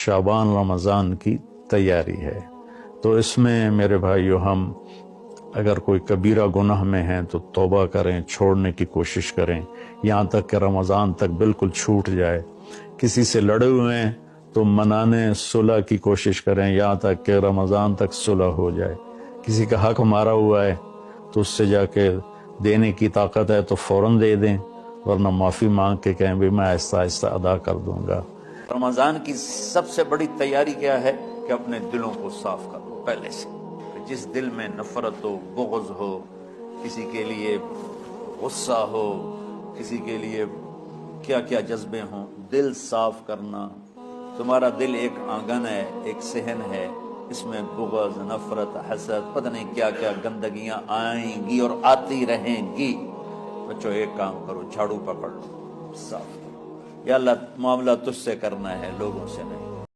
شعبان رمضان کی تیاری ہے، تو اس میں میرے بھائیو ہم اگر کوئی کبیرہ گناہ میں ہیں تو توبہ کریں، چھوڑنے کی کوشش کریں یہاں تک کہ رمضان تک بالکل چھوٹ جائے۔ کسی سے لڑے ہوئے ہیں تو منانے صلح کی کوشش کریں یہاں تک کہ رمضان تک صلح ہو جائے۔ کسی کا حق مارا ہوا ہے تو اس سے جا کے دینے کی طاقت ہے تو فوراً دے دیں، ورنہ معافی مانگ کے کہیں بھی میں آہستہ آہستہ ادا کر دوں گا۔ رمضان کی سب سے بڑی تیاری کیا ہے کہ اپنے دلوں کو صاف کر لو پہلے سے، کہ جس دل میں نفرت ہو، بغض ہو، کسی کے لیے غصہ ہو، کسی کے لیے کیا کیا جذبے ہوں، دل صاف کرنا۔ تمہارا دل ایک آنگن ہے، ایک صحن ہے، اس میں بغض، نفرت، حسد، پتہ نہیں کیا کیا گندگیاں آئیں گی اور آتی رہیں گی۔ بچوں ایک کام کرو، جھاڑو پکڑ لو، صاف کرو۔ یا اللہ معاملہ تجھ سے کرنا ہے، لوگوں سے نہیں۔